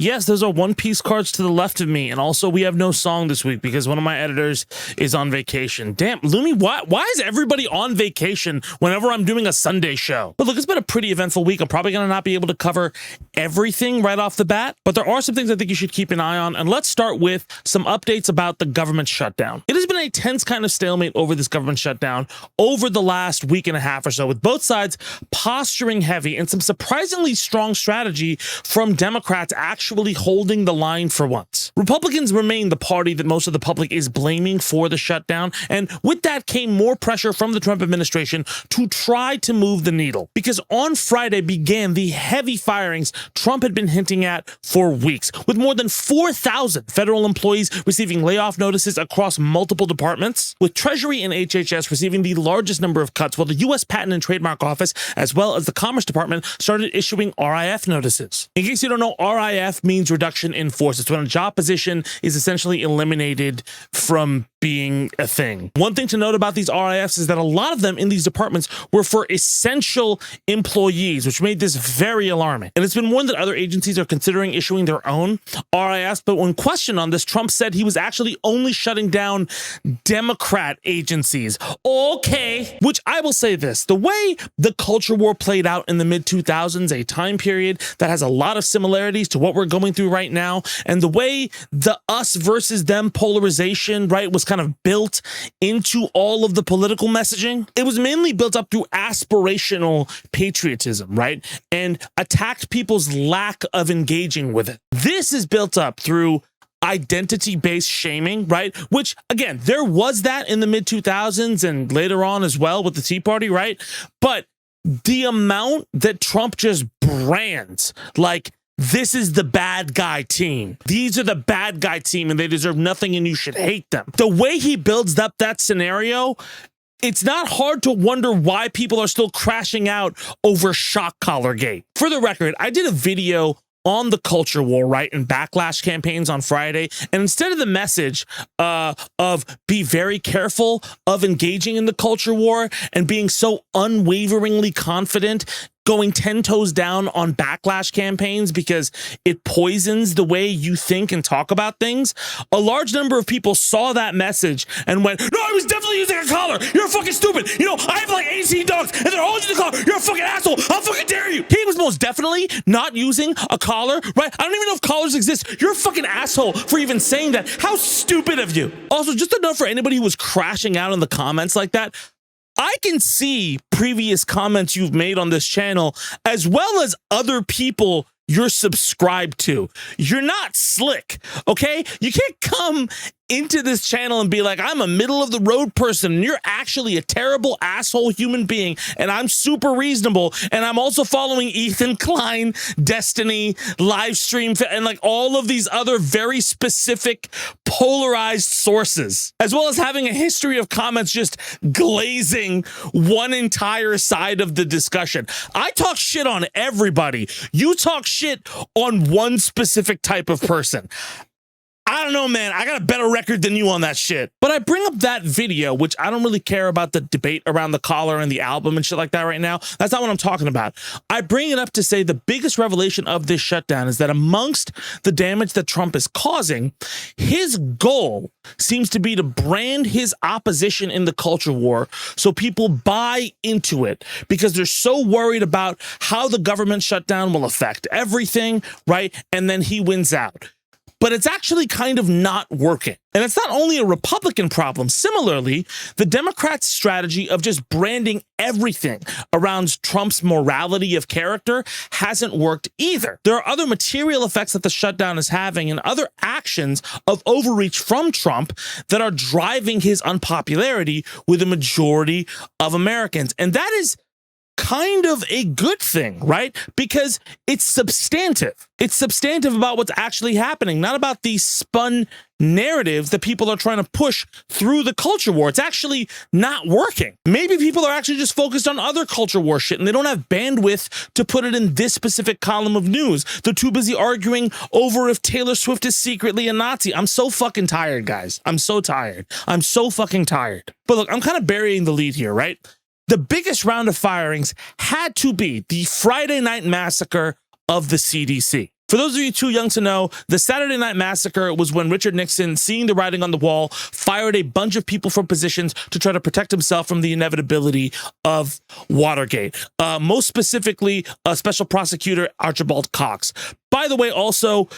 Yes, those are One Piece cards to the left of me. And also, we have no song this week because one of my editors is on vacation. Damn, Lumi, why is everybody on vacation whenever I'm doing a Sunday show? But look, it's been a pretty eventful week. I'm probably going to not be able to cover everything right off the bat, but there are some things I think you should keep an eye on. And let's start with some updates about the government shutdown. It has been a tense kind of stalemate over this government shutdown over the last week and a half or so, with both sides posturing heavy and some surprisingly strong strategy from Democrats actually holding the line for once. Republicans remain the party that most of the public is blaming for the shutdown, and with that came more pressure from the Trump administration to try to move the needle. Because on Friday began the heavy firings Trump had been hinting at for weeks, with more than 4,000 federal employees receiving layoff notices across multiple departments, with Treasury and HHS receiving the largest number of cuts, while the U.S. Patent and Trademark Office, as well as the Commerce Department, started issuing RIF notices. In case you don't know, RIF means reduction in force. It's when a job position is essentially eliminated from being a thing. One thing to note about these RIFs is that a lot of them in these departments were for essential employees, which made this very alarming. And it's been warned that other agencies are considering issuing their own RIFs, but when questioned on this, Trump said he was actually only shutting down Democrat agencies. Okay, which I will say this, the way the culture war played out in the mid-2000s, a time period that has a lot of similarities to what we're going through right now, and the way the us versus them polarization, right, was kind of built into all of the political messaging. It was mainly built up through aspirational patriotism, right, and attacked people's lack of engaging with it. This is built up through identity-based shaming, right? Which, again, there was that in the mid-2000s and later on as well with the Tea Party, right? But the amount that Trump just brands, like, this is the bad guy team. These are the bad guy team and they deserve nothing and you should hate them. The way he builds up that scenario, it's not hard to wonder why people are still crashing out over shock collar gate. For the record, I did a video on the culture war, right, and backlash campaigns on Friday. And instead of the message of be very careful of engaging in the culture war and being so unwaveringly confident, going 10 toes down on backlash campaigns because it poisons the way you think and talk about things, a large number of people saw that message and went, no, I was definitely using a collar. You're fucking stupid. You know, I have like 18 dogs and they're all using the collar. You're a fucking asshole. How fucking dare you? He was most definitely not using a collar, right? I don't even know if collars exist. You're a fucking asshole for even saying that. How stupid of you. Also, just a note for anybody who was crashing out in the comments like that, I can see previous comments you've made on this channel, as well as other people you're subscribed to. You're not slick, okay? You can't come into this channel and be like, I'm a middle of the road person and you're actually a terrible asshole human being and I'm super reasonable and I'm also following Ethan Klein, Destiny, Livestream, and like all of these other very specific polarized sources, as well as having a history of comments just glazing one entire side of the discussion. I talk shit on everybody. You talk shit on one specific type of person. I don't know, man. I got a better record than you on that shit. But I bring up that video, which I don't really care about the debate around the collar and the album and shit like that right now. That's not what I'm talking about. I bring it up to say the biggest revelation of this shutdown is that amongst the damage that Trump is causing, his goal seems to be to brand his opposition in the culture war so people buy into it because they're so worried about how the government shutdown will affect everything, right? And then he wins out. But it's actually kind of not working. And it's not only a Republican problem. Similarly, the Democrats' strategy of just branding everything around Trump's morality of character hasn't worked either. There are other material effects that the shutdown is having and other actions of overreach from Trump that are driving his unpopularity with a majority of Americans. And that is kind of a good thing, right? Because it's substantive. It's substantive about what's actually happening, not about the spun narrative that people are trying to push through the culture war. It's actually not working. Maybe people are actually just focused on other culture war shit and they don't have bandwidth to put it in this specific column of news. They're too busy arguing over if Taylor Swift is secretly a Nazi. I'm so fucking tired, guys. I'm so tired. I'm so fucking tired. But look, I'm kind of burying the lead here, right? The biggest round of firings had to be the Friday night massacre of the CDC. For those of you too young to know, the Saturday Night Massacre was when Richard Nixon, seeing the writing on the wall, fired a bunch of people from positions to try to protect himself from the inevitability of Watergate. Most specifically, Special Prosecutor Archibald Cox. By the way, also,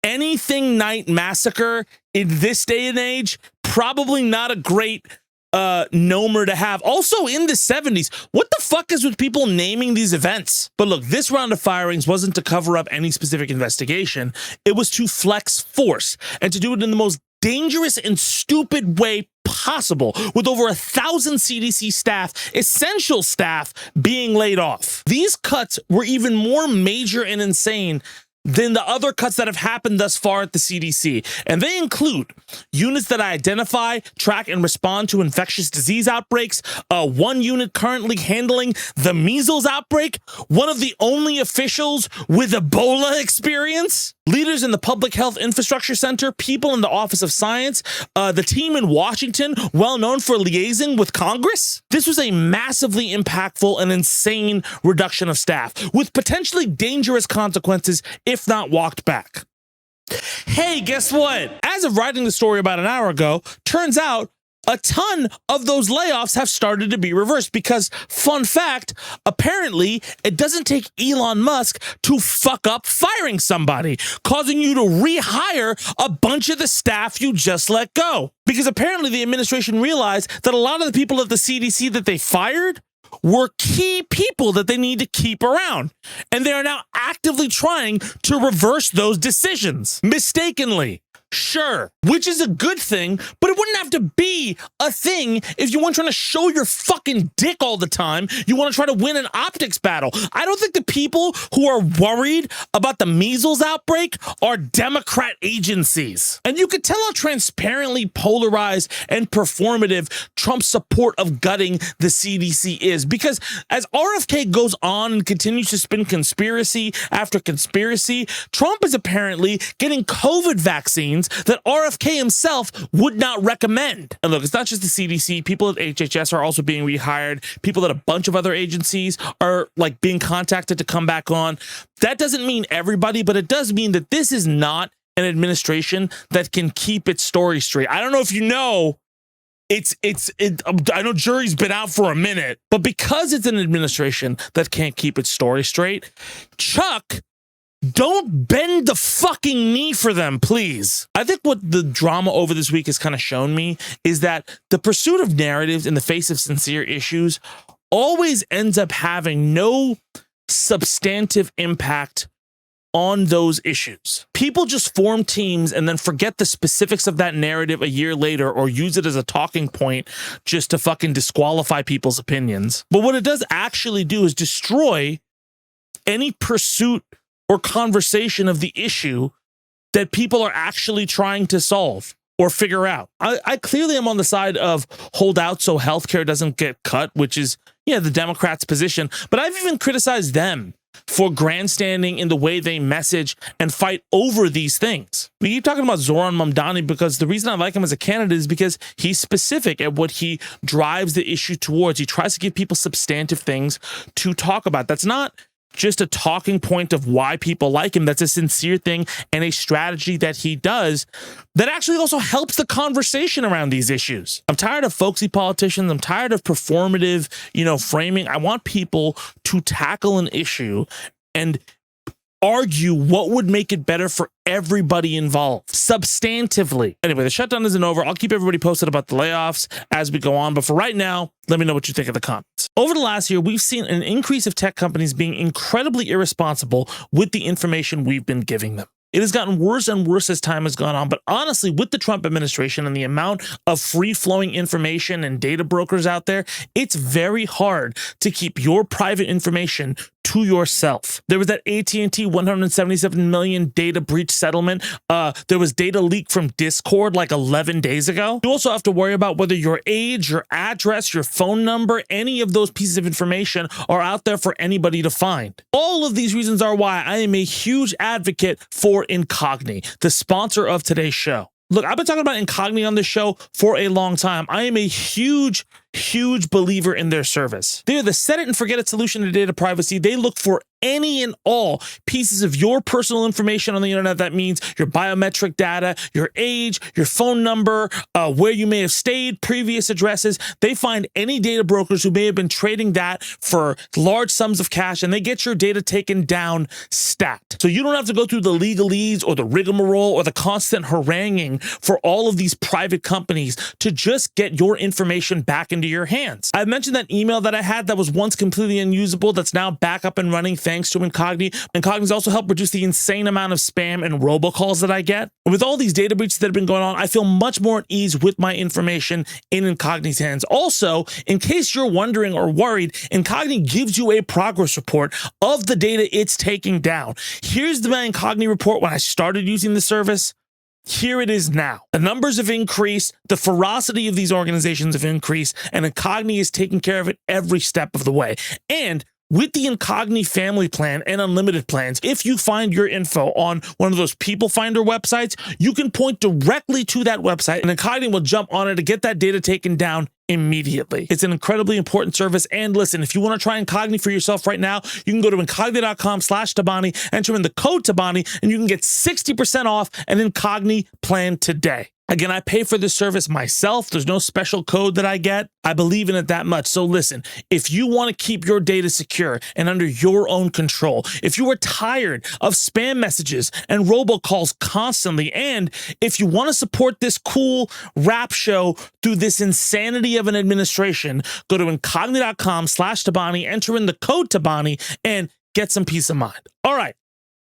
anything night massacre in this day and age, probably not a great nomer to have. Also in the 70s, what the fuck is with people naming these events? But look, this round of firings wasn't to cover up any specific investigation. It was to flex force and to do it in the most dangerous and stupid way possible, with over 1,000 CDC staff, essential staff, being laid off. These cuts were even more major and insane than the other cuts that have happened thus far at the CDC. And they include units that identify, track, and respond to infectious disease outbreaks, one unit currently handling the measles outbreak, one of the only officials with Ebola experience, leaders in the Public Health Infrastructure Center, people in the Office of Science, the team in Washington, well known for liaising with Congress. This was a massively impactful and insane reduction of staff, with potentially dangerous consequences if not walked back. Hey, guess what? As of writing the story about an hour ago, turns out a ton of those layoffs have started to be reversed because, fun fact, apparently it doesn't take Elon Musk to fuck up firing somebody, causing you to rehire a bunch of the staff you just let go. Because apparently the administration realized that a lot of the people at the CDC that they fired were key people that they need to keep around. And they are now actively trying to reverse those decisions. Mistakenly. Sure, which is a good thing, but it wouldn't have to be a thing if you weren't trying to show your fucking dick all the time. You want to try to win an optics battle. I don't think the people who are worried about the measles outbreak are Democrat agencies. And you could tell how transparently polarized and performative Trump's support of gutting the CDC is, because as RFK goes on and continues to spin conspiracy after conspiracy, Trump is apparently getting COVID vaccines that RFK himself would not recommend. And look, it's not just the CDC. People at HHS are also being rehired. People at a bunch of other agencies are like being contacted to come back on. That doesn't mean everybody, but it does mean that this is not an administration that can keep its story straight. I don't know if you know, I know jury's been out for a minute, but because it's an administration that can't keep its story straight, Chuck, don't bend the fucking knee for them, please. I think what the drama over this week has kind of shown me is that the pursuit of narratives in the face of sincere issues always ends up having no substantive impact on those issues. People just form teams and then forget the specifics of that narrative a year later, or use it as a talking point just to fucking disqualify people's opinions. But what it does actually do is destroy any pursuit or conversation of the issue that people are actually trying to solve or figure out. I clearly am on the side of hold out so healthcare doesn't get cut, which is, yeah, the Democrats' position. But I've even criticized them for grandstanding in the way they message and fight over these things. We keep talking about Zoran Mamdani because the reason I like him as a candidate is because he's specific at what he drives the issue towards. He tries to give people substantive things to talk about. That's not just a talking point of why people like him. That's a sincere thing and a strategy that he does that actually also helps the conversation around these issues. I'm tired of folksy politicians. I'm tired of performative, framing. I want people to tackle an issue and argue what would make it better for everybody involved substantively. Anyway, the shutdown isn't over. I'll keep everybody posted about the layoffs as we go on. But for right now, let me know what you think of the comments. Over the last year, we've seen an increase of tech companies being incredibly irresponsible with the information we've been giving them. It has gotten worse and worse as time has gone on. But honestly, with the Trump administration and the amount of free-flowing information and data brokers out there, it's very hard to keep your private information to yourself. There was that AT&T 177 million data breach settlement. There was data leak from Discord like 11 days ago. You also have to worry about whether your age, your address, your phone number, any of those pieces of information are out there for anybody to find. All of these reasons are why I am a huge advocate for Incogni, the sponsor of today's show. Look, I've been talking about Incogni on this show for a long time. I am a huge huge believer in their service. They are the set it and forget it solution to data privacy. They look for any and all pieces of your personal information on the internet. That means your biometric data, your age, your phone number, where you may have stayed, previous addresses. They find any data brokers who may have been trading that for large sums of cash, and they get your data taken down stat. So you don't have to go through the legalese or the rigmarole or the constant haranguing for all of these private companies to just get your information back into your hands. I mentioned that email that I had that was once completely unusable that's now back up and running thanks to Incogni. Incogni's also helped reduce the insane amount of spam and robocalls that I get. With all these data breaches that have been going on, I feel much more at ease with my information in Incogni's hands. Also, in case you're wondering or worried, Incogni gives you a progress report of the data it's taking down. Here's my Incogni report when I started using the service. Here it is now. The numbers have increased, the ferocity of these organizations have increased, and Incogni is taking care of it every step of the way. And with the Incogni family plan and unlimited plans, if you find your info on one of those people finder websites, you can point directly to that website and Incogni will jump on it to get that data taken down immediately. It's an incredibly important service. And listen, if you want to try Incogni for yourself right now, you can go to incogni.com/Tabani, enter in the code Tabani, and you can get 60% off an Incogni plan today. Again, I pay for this service myself. There's no special code that I get. I believe in it that much. So listen, if you want to keep your data secure and under your own control, if you are tired of spam messages and robocalls constantly, and if you want to support this cool rap show through this insanity of an administration, go to incogni.com/Tabani, enter in the code Tabani, and get some peace of mind. All right.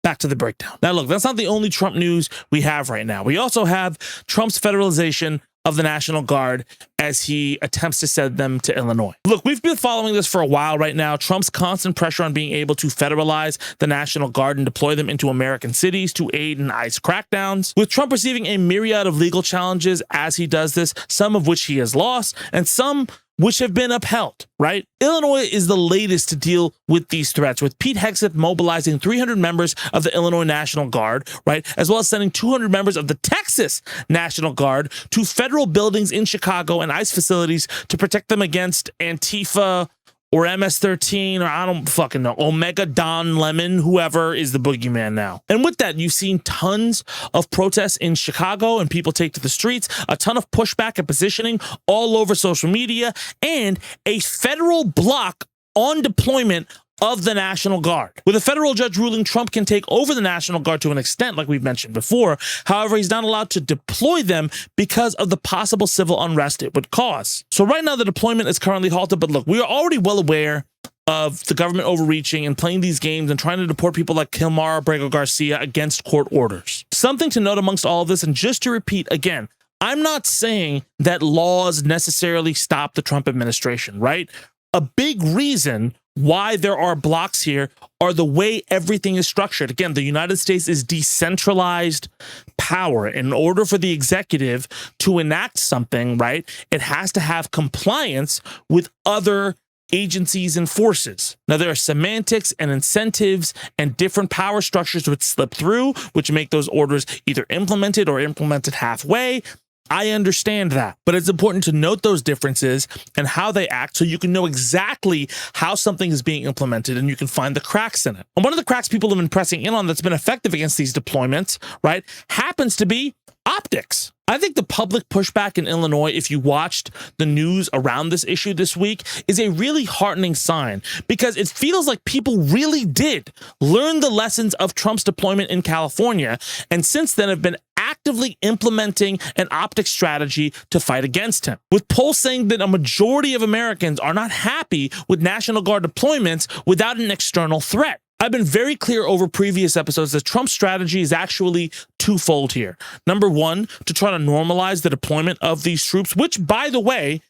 Back to the breakdown. Now, look, that's not the only Trump news we have right now. We also have Trump's federalization of the National Guard as he attempts to send them to Illinois. Look, we've been following this for a while right now. Trump's constant pressure on being able to federalize the National Guard and deploy them into American cities to aid in ICE crackdowns. With Trump receiving a myriad of legal challenges as he does this, some of which he has lost and some which have been upheld, right? Illinois is the latest to deal with these threats, with Pete Hegseth mobilizing 300 members of the Illinois National Guard, right? As well as sending 200 members of the Texas National Guard to federal buildings in Chicago and ICE facilities to protect them against Antifa or MS-13, or I don't fucking know, Omega Don Lemon, whoever is the boogeyman now. And with that, you've seen tons of protests in Chicago and people take to the streets, a ton of pushback and positioning all over social media, and a federal block on deployment of the National Guard. With a federal judge ruling Trump can take over the National Guard to an extent, like we've mentioned before. However, he's not allowed to deploy them because of the possible civil unrest it would cause. So right now, the deployment is currently halted, but look, we are already well aware of the government overreaching and playing these games and trying to deport people like Kilmar Abrego Garcia against court orders. Something to note amongst all of this, and just to repeat again, I'm not saying that laws necessarily stop the Trump administration, right? A big reason why there are blocks here are the way everything is structured. Again, the United States is decentralized power. In order for the executive to enact something, right, it has to have compliance with other agencies and forces. Now, there are semantics and incentives and different power structures which slip through, which make those orders either implemented or implemented halfway. I understand that, but it's important to note those differences and how they act so you can know exactly how something is being implemented and you can find the cracks in it. And one of the cracks people have been pressing in on that's been effective against these deployments, right, happens to be optics. I think the public pushback in Illinois, if you watched the news around this issue this week, is a really heartening sign because it feels like people really did learn the lessons of Trump's deployment in California, and since then have been actively implementing an optics strategy to fight against him. With polls saying that a majority of Americans are not happy with National Guard deployments without an external threat. I've been very clear over previous episodes that Trump's strategy is actually twofold here. Number one, to try to normalize the deployment of these troops, which, by the way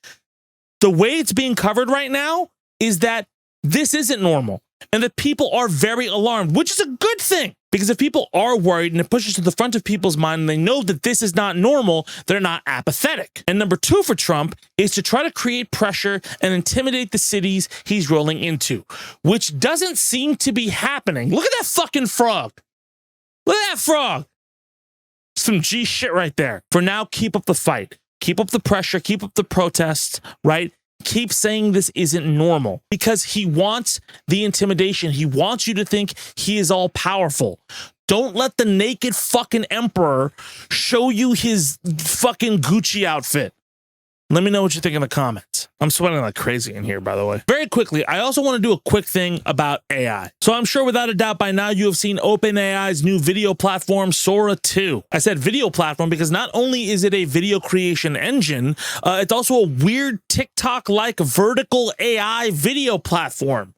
it's being covered right now is that this isn't normal and that people are very alarmed, which is a good thing. Because if people are worried and it pushes to the front of people's mind and they know that this is not normal, they're not apathetic. And number two for Trump is to try to create pressure and intimidate the cities he's rolling into, which doesn't seem to be happening. Look at that fucking frog. Look at that frog. Some G shit right there. For now, keep up the fight. Keep up the pressure. Keep up the protests, right? keeps saying this isn't normal because he wants the intimidation. He wants you to think he is all powerful. Don't let the naked fucking emperor show you his fucking Gucci outfit. Let me know what you think in the comments. I'm sweating like crazy in here, by the way. Very quickly, I also want to do a quick thing about AI. So I'm sure without a doubt by now you have seen OpenAI's new video platform, Sora 2. I said video platform because not only is it a video creation engine, it's also a weird TikTok-like vertical AI video platform.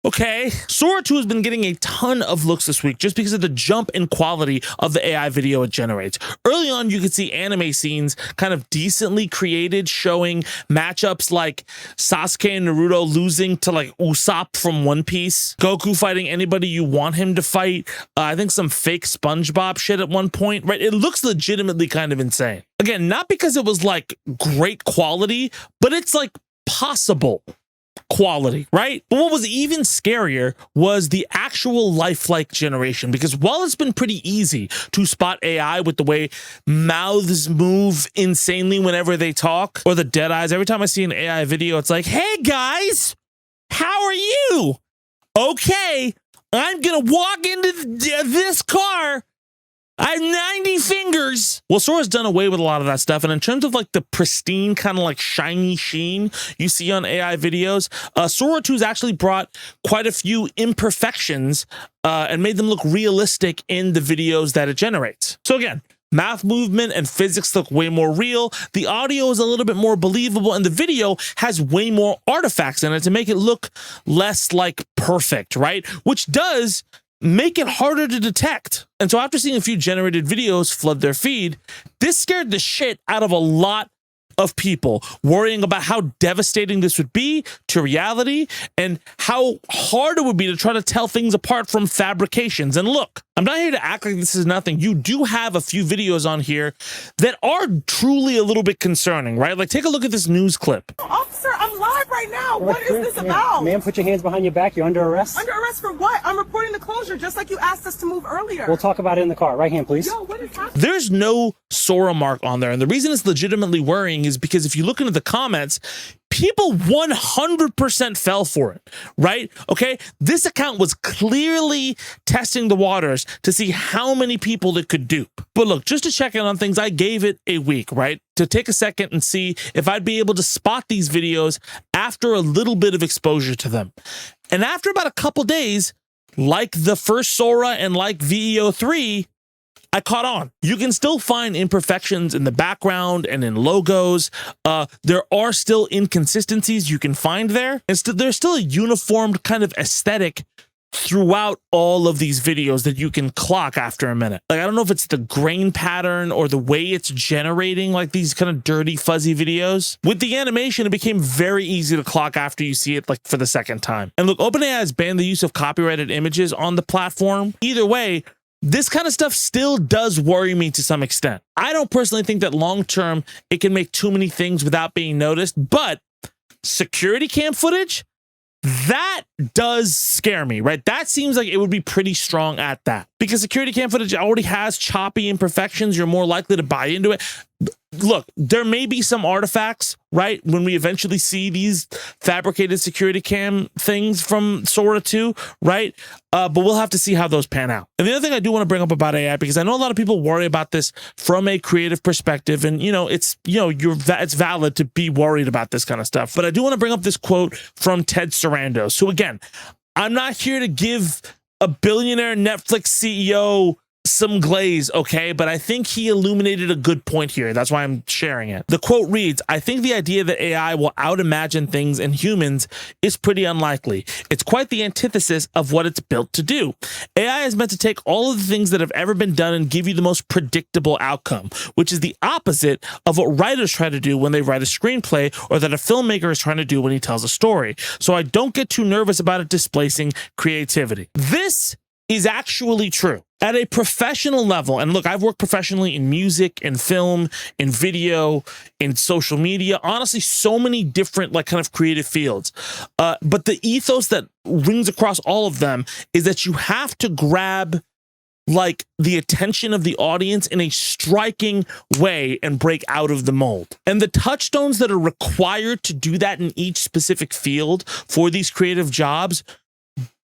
Okay, Sora 2 has been getting a ton of looks this week just because of the jump in quality of the AI video it generates. Early on, you could see anime scenes kind of decently created, showing matchups like Sasuke and Naruto losing to like Usopp from One Piece, Goku fighting anybody you want him to fight. I think some fake SpongeBob shit at one point, right? It looks legitimately kind of insane. Again, not because it was like great quality, but it's like possible quality, right? But what was even scarier was the actual lifelike generation, because while it's been pretty easy to spot AI with the way mouths move insanely whenever they talk, or the dead eyes, every time I see an AI video, it's like, hey guys, how are you? Okay, I'm gonna walk into this car. I have 90 fingers. Well, Sora's done away with a lot of that stuff. And in terms of like the pristine kind of like shiny sheen you see on AI videos, Sora 2's actually brought quite a few imperfections and made them look realistic in the videos that it generates. So again, mouth movement and physics look way more real. The audio is a little bit more believable, and the video has way more artifacts in it to make it look less like perfect, right? Which does make it harder to detect. And so after seeing a few generated videos flood their feed, this scared the shit out of a lot of people, worrying about how devastating this would be to reality and how hard it would be to try to tell things apart from fabrications. And look, I'm not here to act like this is nothing. You do have a few videos on here that are truly a little bit concerning, right? Like, take a look at this news clip. Officer, I'm live right now. What is this about? Ma'am, put your hands behind your back. You're under arrest. Under arrest for what? I'm reporting the closure, just like you asked us to move earlier. We'll talk about it in the car. Right hand, please. Yo, what is happening? There's no Sora mark on there. And the reason it's legitimately worrying is because if you look into the comments, people 100% fell for it, right? Okay, this account was clearly testing the waters to see how many people it could dupe. But look, just to check in on things, I gave it a week, right? To take a second and see if I'd be able to spot these videos after a little bit of exposure to them. And after about a couple days, like the first Sora and like VEO3, I caught on. You can still find imperfections in the background and in logos. There are still inconsistencies you can find there. And there's still a uniformed kind of aesthetic throughout all of these videos that you can clock after a minute. Like, I don't know if it's the grain pattern or the way it's generating like these kind of dirty, fuzzy videos. With the animation, it became very easy to clock after you see it like for the second time. And look, OpenAI has banned the use of copyrighted images on the platform. Either way, this kind of stuff still does worry me to some extent. I don't personally think that long-term it can make too many things without being noticed, but security cam footage, that does scare me, right? That seems like it would be pretty strong at that, because security cam footage already has choppy imperfections. You're more likely to buy into it. Look, there may be some artifacts, right, when we eventually see these fabricated security cam things from Sora 2, right? But we'll have to see how those pan out. And the other thing I do want to bring up about AI, because I know a lot of people worry about this from a creative perspective, and it's it's valid to be worried about this kind of stuff. But I do want to bring up this quote from Ted Sarandos. So again, I'm not here to give a billionaire Netflix CEO some glaze, okay, but I think he illuminated a good point here. That's why I'm sharing it. The quote reads, "I think the idea that AI will out-imagine things in humans is pretty unlikely. It's quite the antithesis of what it's built to do. AI is meant to take all of the things that have ever been done and give you the most predictable outcome, which is the opposite of what writers try to do when they write a screenplay, or that a filmmaker is trying to do when he tells a story. So I don't get too nervous about it displacing creativity." This is actually true. At a professional level, and look, I've worked professionally in music, in film, in video, in social media, honestly, so many different like kind of creative fields. But the ethos that rings across all of them is that you have to grab like the attention of the audience in a striking way and break out of the mold. And the touchstones that are required to do that in each specific field for these creative jobs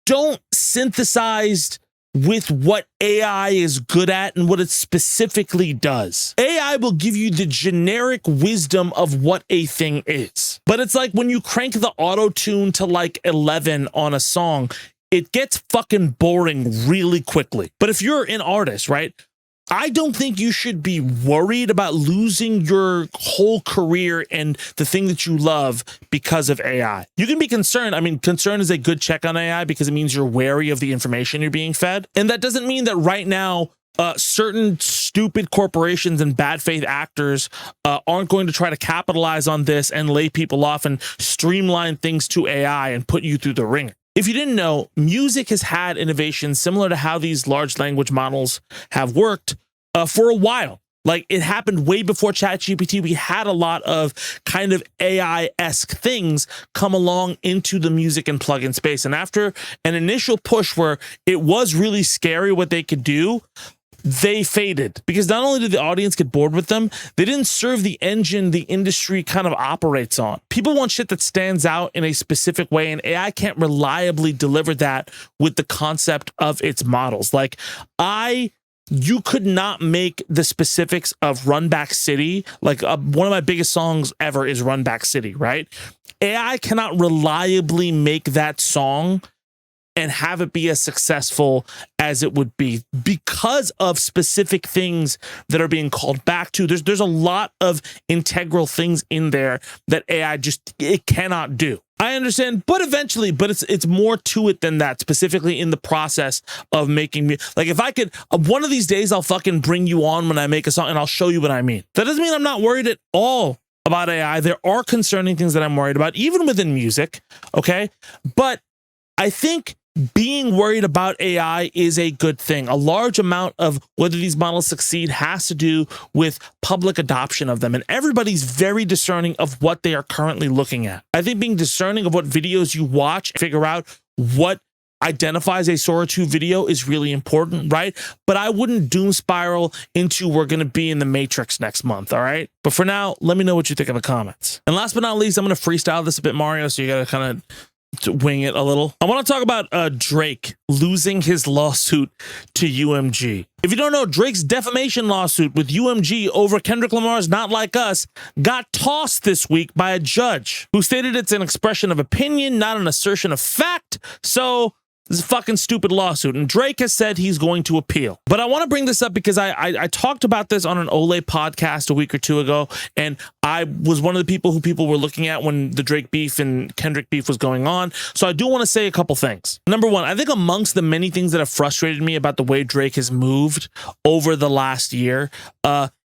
don't synthesize with what AI is good at and what it specifically does. AI will give you the generic wisdom of what a thing is. But it's like when you crank the auto tune to like 11 on a song, it gets fucking boring really quickly. But if you're an artist, right? I don't think you should be worried about losing your whole career and the thing that you love because of AI. You can be concerned. I mean, concern is a good check on AI because it means you're wary of the information you're being fed. And that doesn't mean that right now, certain stupid corporations and bad faith actors aren't going to try to capitalize on this and lay people off and streamline things to AI and put you through the ringer. If you didn't know, music has had innovations similar to how these large language models have worked for a while. Like it happened way before ChatGPT. We had a lot of kind of AI-esque things come along into the music and plugin space. And after an initial push where it was really scary what they could do, they faded because not only did the audience get bored with them, they didn't serve the engine the industry kind of operates on. People want shit that stands out in a specific way, and AI can't reliably deliver that with the concept of its models. Like you could not make the specifics of Run Back City. Like one of my biggest songs ever is Run Back City, right? AI cannot reliably make that song and have it be as successful as it would be because of specific things that are being called back to. There's a lot of integral things in there that AI it cannot do. I understand, but eventually, it's more to it than that, specifically in the process of making me, like if I could, one of these days I'll fucking bring you on when I make a song and I'll show you what I mean. That doesn't mean I'm not worried at all about AI. There are concerning things that I'm worried about, even within music, okay? But I think being worried about AI is a good thing. A large amount of whether these models succeed has to do with public adoption of them. And everybody's very discerning of what they are currently looking at. I think being discerning of what videos you watch, figure out what identifies a Sora 2 video is really important, right? But I wouldn't doom spiral into we're going to be in the Matrix next month, all right? But for now, let me know what you think in the comments. And last but not least, I'm going to freestyle this a bit, Mario, so you got to kind of wing it a little. I want to talk about Drake losing his lawsuit to UMG. If you don't know, Drake's defamation lawsuit with UMG over Kendrick Lamar's Not Like Us got tossed this week by a judge who stated it's an expression of opinion, not an assertion of fact. So this is a fucking stupid lawsuit, and Drake has said he's going to appeal. But I want to bring this up because I talked about this on an Ole podcast a week or two ago, and I was one of the people were looking at when the Drake beef and Kendrick beef was going on. So I do want to say a couple things. Number one, I think amongst the many things that have frustrated me about the way Drake has moved over the last year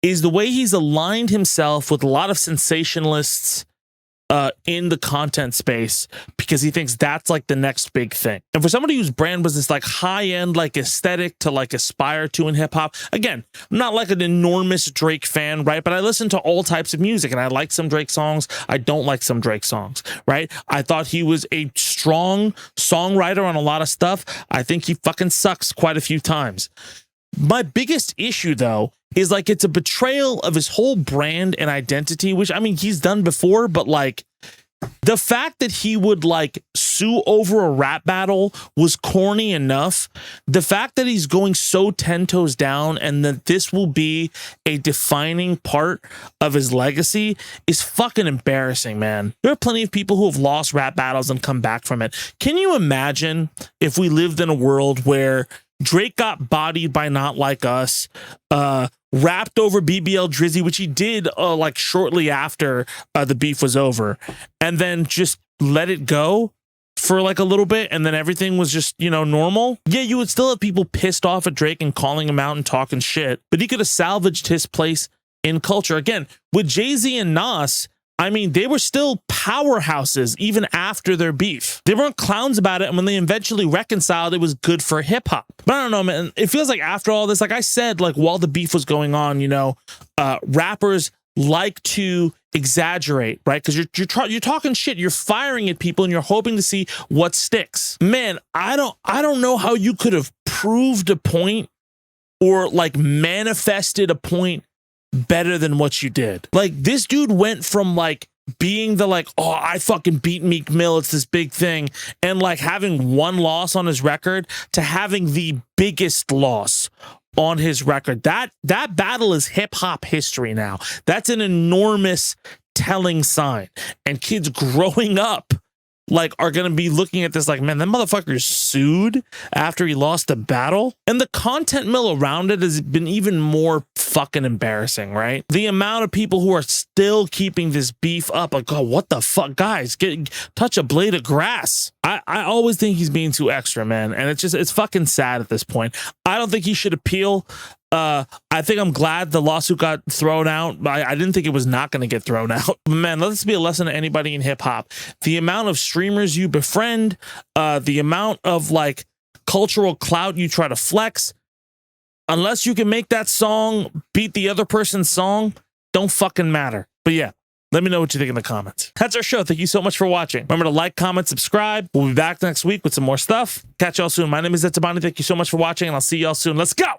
is the way he's aligned himself with a lot of sensationalists in the content space because he thinks that's like the next big thing. And for somebody whose brand was this like high-end like aesthetic to like aspire to in hip-hop, again, I'm not like an enormous Drake fan, right? But I listen to all types of music and I like some Drake songs. I don't like some Drake songs, right? I thought he was a strong songwriter on a lot of stuff. I think he fucking sucks quite a few times. My biggest issue, though, is like it's a betrayal of his whole brand and identity, which I mean, he's done before, but like the fact that he would like sue over a rap battle was corny enough. The fact that he's going so 10 toes down and that this will be a defining part of his legacy is fucking embarrassing, man. There are plenty of people who have lost rap battles and come back from it. Can you imagine if we lived in a world where Drake got bodied by Not Like Us, rapped over BBL Drizzy, which he did like shortly after the beef was over, and then just let it go for like a little bit, and then everything was just, you know, normal? Yeah, you would still have people pissed off at Drake and calling him out and talking shit, but he could have salvaged his place in culture. Again, with Jay-Z and Nas, I mean, they were still powerhouses even after their beef. They weren't clowns about it, and when they eventually reconciled, it was good for hip hop. But I don't know, man. It feels like after all this, like I said, like while the beef was going on, you know, rappers like to exaggerate, right? Because you're talking shit, you're firing at people, and you're hoping to see what sticks. Man, I don't know how you could have proved a point or like manifested a point better than what you did. Like this dude went from like being the like, oh, I fucking beat Meek Mill, it's this big thing, and like having one loss on his record to having the biggest loss on his record. That battle is hip hop history now. That's an enormous telling sign. And kids growing up like are gonna be looking at this like, man, that motherfucker sued after he lost the battle. And the content mill around it has been even more fucking embarrassing, right? The amount of people who are still keeping this beef up, like, oh, what the fuck, guys, touch a blade of grass. I always think he's being too extra, man, and it's fucking sad at this point. I don't think he should appeal. I think I'm glad the lawsuit got thrown out. I didn't think it was not going to get thrown out. Man, let this be a lesson to anybody in hip hop. The amount of streamers you befriend, the amount of like cultural clout you try to flex, unless you can make that song beat the other person's song, don't fucking matter. But yeah, let me know what you think in the comments. That's our show. Thank you so much for watching. Remember to like, comment, subscribe. We'll be back next week with some more stuff. Catch y'all soon. My name is Tabani. Thank you so much for watching, and I'll see y'all soon. Let's go.